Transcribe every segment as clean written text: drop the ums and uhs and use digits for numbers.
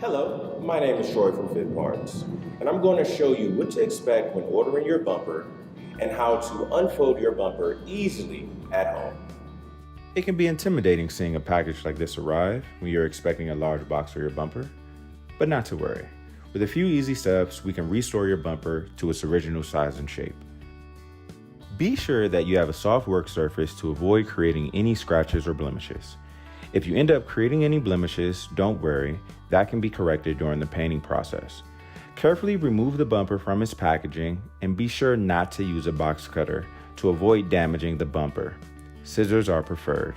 Hello, my name is Troy from FITPARTS, and I'm going to show you what to expect when ordering your bumper and how to unfold your bumper easily at home. It can be intimidating seeing a package like this arrive when you're expecting a large box for your bumper, but not to worry. With a few easy steps, we can restore your bumper to its original size and shape. Be sure that you have a soft work surface to avoid creating any scratches or blemishes. If you end up creating any blemishes, don't worry, that can be corrected during the painting process. Carefully remove the bumper from its packaging and be sure not to use a box cutter to avoid damaging the bumper. Scissors are preferred.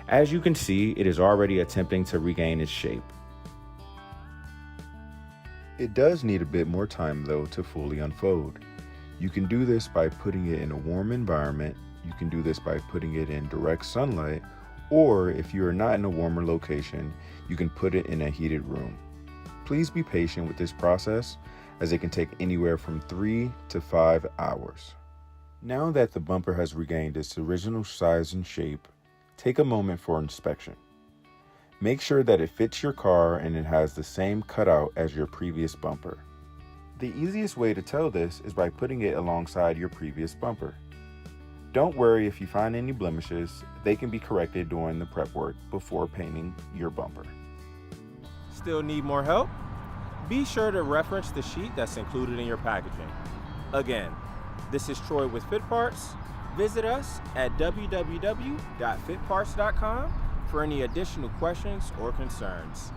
As you can see, it is already attempting to regain its shape. It does need a bit more time though to fully unfold. You can do this by putting it in a warm environment. You can do this by putting it in direct sunlight, or if you are not in a warmer location, you can put it in a heated room. Please be patient with this process as it can take anywhere from 3 to 5 hours. Now that the bumper has regained its original size and shape, take a moment for inspection. Make sure that it fits your car and it has the same cutout as your previous bumper. The easiest way to tell this is by putting it alongside your previous bumper. Don't worry if you find any blemishes, they can be corrected during the prep work before painting your bumper. Still need more help? Be sure to reference the sheet that's included in your packaging. Again, this is Troy with FITPARTS. Visit us at www.fitparts.com for any additional questions or concerns.